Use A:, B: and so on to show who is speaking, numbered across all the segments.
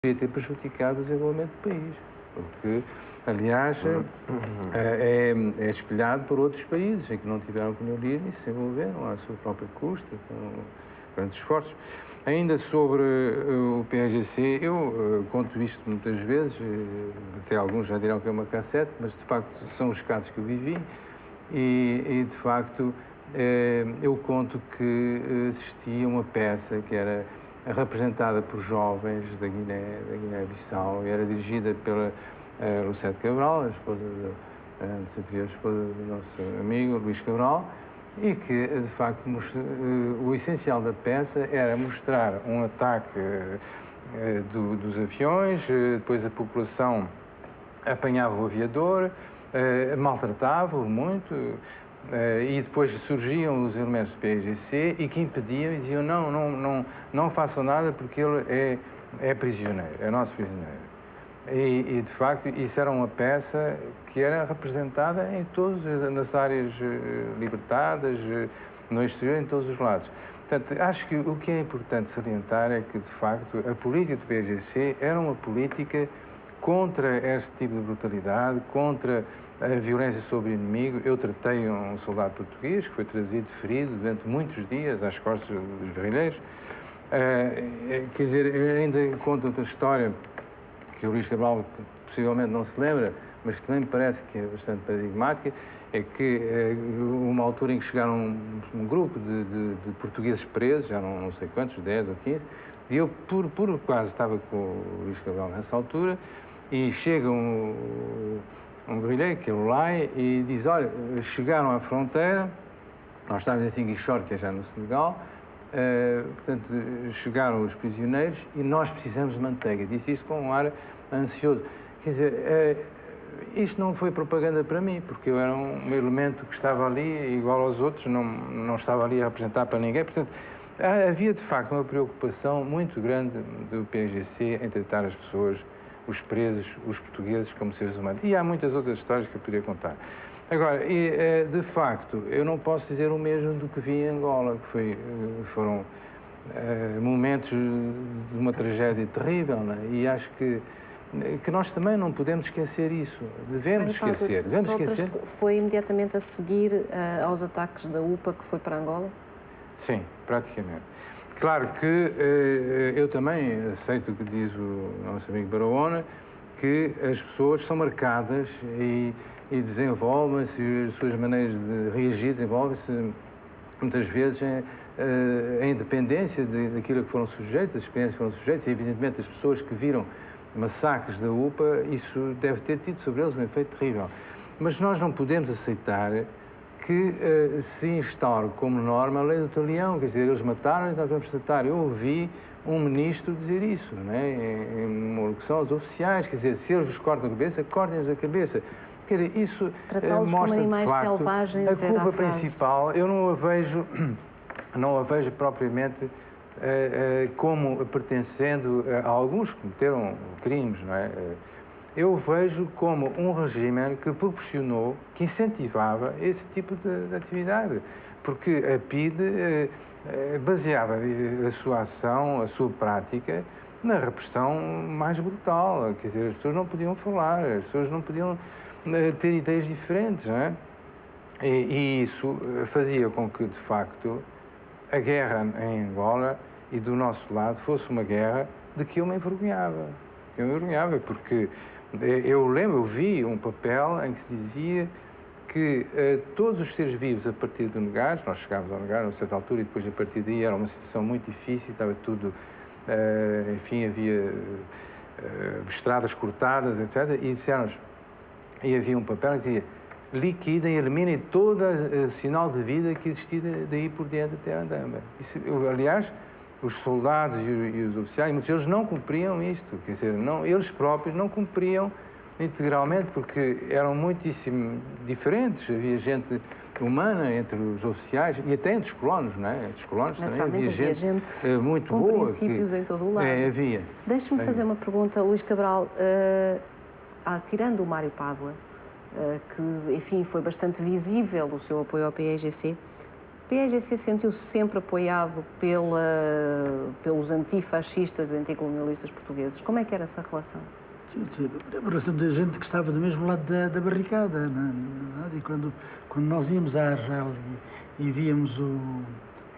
A: ter prejudicado o desenvolvimento do país. Porque, aliás, é espelhado por outros países em que não tiveram colonialismo e se desenvolveram à sua própria custa, com grandes esforços. Ainda sobre o PAGC, eu conto isto muitas vezes, até alguns já dirão que é uma cassete, mas de facto são os casos que eu vivi e de facto eu conto que existia uma peça que era representada por jovens da Guiné-Bissau e era dirigida pela Lucete Cabral, a esposa a esposa do nosso amigo Luís Cabral, e que, de facto, o essencial da peça era mostrar um ataque dos aviões, depois a população apanhava o aviador, maltratava-o muito, e depois surgiam os elementos do PAGC e que impediam e diziam não façam nada porque ele é prisioneiro, é nosso prisioneiro. E, de facto, isso era uma peça que era representada em todas nas áreas libertadas, no exterior, em todos os lados. Portanto, acho que o que é importante salientar é que, de facto, a política do PAGC era uma política contra este tipo de brutalidade, contra a violência sobre o inimigo. Eu tratei um soldado português que foi trazido ferido durante muitos dias às costas dos guerrilheiros. Quer dizer, ainda conto outra história que o Luís Cabral possivelmente não se lembra, mas que também me parece que é bastante paradigmática, é que uma altura em que chegaram um grupo de portugueses presos, já não sei quantos, 10 ou 15, e eu por quase estava com o Luís Cabral nessa altura, e chega um guerrilheiro, que é o Lai, e diz, olha, chegaram à fronteira, nós estávamos em Ziguinchor, que é já no Senegal, portanto, chegaram os prisioneiros e nós precisamos de manteiga. Disse isso com um ar ansioso. Quer dizer, isto não foi propaganda para mim, porque eu era um elemento que estava ali igual aos outros, não estava ali a representar para ninguém. Portanto, havia de facto uma preocupação muito grande do PAGC em tratar as pessoas, os presos, os portugueses como seres humanos. E há muitas outras histórias que eu poderia contar. Agora, de facto, eu não posso dizer o mesmo do que vi em Angola, que foram momentos de uma tragédia terrível, né? E acho que nós também não podemos esquecer isso. Devemos esquecer.
B: Foi imediatamente a seguir aos ataques da UPA que foi para Angola?
A: Sim, praticamente. Claro que eu também aceito o que diz o nosso amigo Barahona, que as pessoas são marcadas e desenvolvem-se, as suas maneiras de reagir desenvolvem-se muitas vezes em dependência daquilo que foram sujeitos, das experiências que foram sujeitos, e evidentemente as pessoas que viram massacres da UPA, isso deve ter tido sobre eles um efeito terrível. Mas nós não podemos aceitar que se instaure como norma a lei do talião, quer dizer, eles mataram e nós vamos tratar. Eu ouvi um ministro dizer isso, né, em uma locução aos oficiais, quer dizer, se eles vos cortam a cabeça, cortem-lhes a cabeça. Quer dizer, isso mostra, de facto, a culpa principal. Eu não a vejo propriamente como pertencendo a alguns que cometeram crimes, não é? Eu vejo como um regime que proporcionou, que incentivava esse tipo de atividade, porque a PIDE baseava a sua ação, a sua prática, na repressão mais brutal. Quer dizer, as pessoas não podiam falar, as pessoas não podiam ter ideias diferentes, não é? E isso fazia com que, de facto, a guerra em Angola e do nosso lado fosse uma guerra de que eu me envergonhava. Eu me envergonhava porque eu vi um papel em que se dizia que todos os seres vivos a partir do Negás, nós chegámos ao Negás a certa altura e depois a partir daí era uma situação muito difícil, estava tudo, enfim, havia estradas cortadas, etc. E disseram-nos, e havia um papel que dizia, liquidem, eliminem todo sinal de vida que existia daí por diante até Andamba. Isso, aliás, os soldados e os oficiais, muitos deles não cumpriam isto, quer dizer, eles próprios não cumpriam integralmente, porque eram muitíssimo diferentes. Havia gente humana entre os oficiais e até entre os colonos, não é? Entre os colonos também havia gente muito boa.
B: Princípios em todo o lado.
A: Havia.
B: Deixe-me fazer uma pergunta, Luís Cabral. Tirando o Mário Pádua, que, enfim, foi bastante visível o seu apoio ao PAGC, PAIGC sentiu-se sempre apoiado pelos antifascistas e anticolonialistas portugueses. Como é que era essa relação?
C: A relação de gente que estava do mesmo lado da barricada. E quando nós íamos a Argel e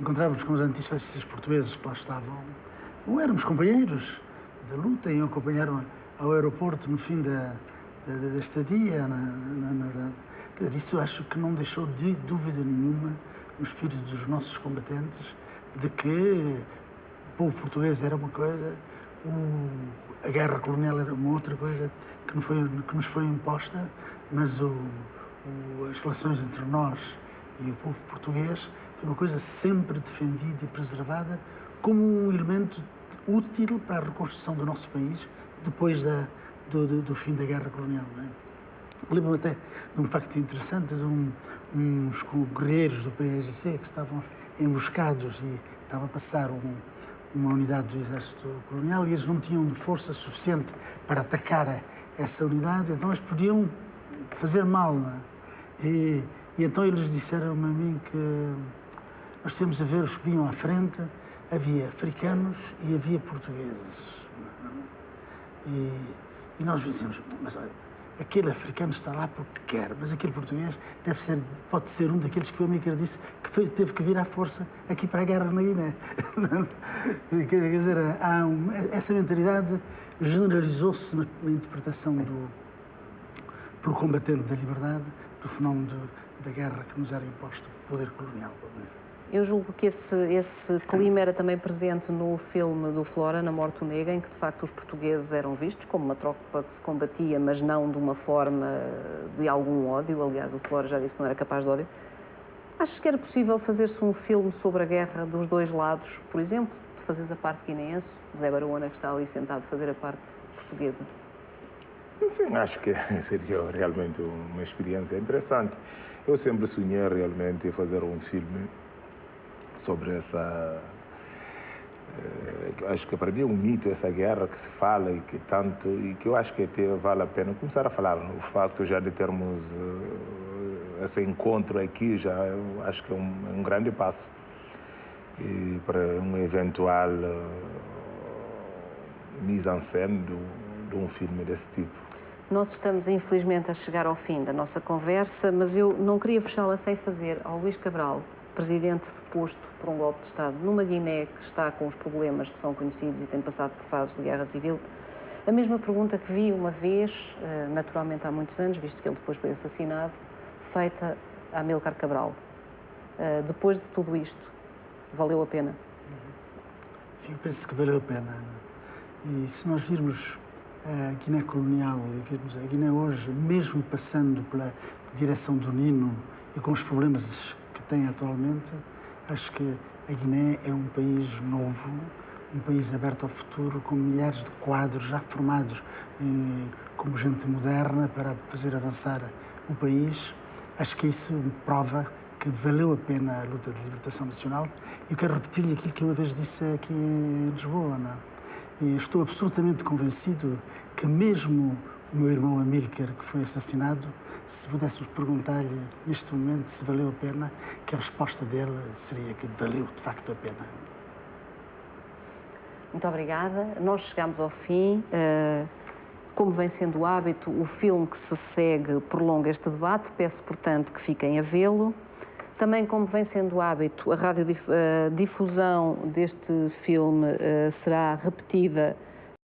C: encontrávamos com os antifascistas portugueses que lá estavam, ou éramos companheiros da luta e acompanharam ao aeroporto no fim da estadia, na verdade. Isso acho que não deixou de dúvida nenhuma no espírito dos nossos combatentes de que o povo português era uma coisa, a guerra colonial era uma outra coisa que nos foi imposta, mas as relações entre nós e o povo português foi uma coisa sempre defendida e preservada como um elemento útil para a reconstrução do nosso país depois do fim da guerra colonial. Lembro-me até de um facto interessante de uns guerreiros do PAIGC que estavam emboscados e estava a passar uma unidade do exército colonial e eles não tinham força suficiente para atacar essa unidade, então eles podiam fazer mal. E então eles disseram-me a mim que nós temos a ver os que vinham à frente, havia africanos e havia portugueses. E nós dizíamos, mas olha, aquele africano está lá porque quer, mas aquele português pode ser um daqueles que o Amílcar disse que teve que vir à força aqui para a guerra na Guiné. Quer dizer, essa mentalidade generalizou-se na interpretação pelo combatente da liberdade do fenómeno da guerra que nos era imposto pelo poder colonial.
B: Eu julgo que esse clima era também presente no filme do Flora, Na Morte Negra, em que de facto os portugueses eram vistos como uma tropa que se combatia, mas não de uma forma de algum ódio. Aliás, o Flora já disse que não era capaz de ódio. Acho que era possível fazer-se um filme sobre a guerra dos dois lados, por exemplo, de fazeres a parte guineense, Zé Barahona, que está ali sentado, fazer a parte portuguesa.
D: Sim, acho que seria realmente uma experiência interessante. Eu sempre sonhei realmente em fazer um filme sobre essa... acho que para mim é um mito essa guerra que se fala e que eu acho que até vale a pena começar a falar. O facto já de termos esse encontro aqui já eu acho que é um grande passo e para um eventual mise-en-scène de um filme desse tipo.
B: Nós estamos, infelizmente, a chegar ao fim da nossa conversa, mas eu não queria fechá-la sem fazer ao Luís Cabral, presidente deposto por um golpe de Estado numa Guiné que está com os problemas que são conhecidos e tem passado por fases de guerra civil, a mesma pergunta que vi uma vez, naturalmente há muitos anos, visto que ele depois foi assassinado, feita a Amílcar Cabral. Depois de tudo isto, valeu a pena?
C: Eu penso que valeu a pena. E se nós virmos a Guiné colonial, virmos a Guiné hoje, mesmo passando pela direção do Nino e com os problemas que tem atualmente, acho que a Guiné é um país novo, um país aberto ao futuro, com milhares de quadros já formados como gente moderna para fazer avançar o país. Acho que isso prova que valeu a pena a luta de libertação nacional. Eu quero repetir-lhe aquilo que eu uma vez disse aqui em Lisboa. E estou absolutamente convencido que mesmo o meu irmão Amílcar, que foi assassinado, se pudéssemos perguntar-lhe neste momento se valeu a pena, que a resposta dele seria que valeu de facto a pena.
B: Muito obrigada. Nós chegamos ao fim. Como vem sendo o hábito, o filme que se segue prolonga este debate. Peço, portanto, que fiquem a vê-lo. Também, como vem sendo o hábito, a radiodifusão deste filme será repetida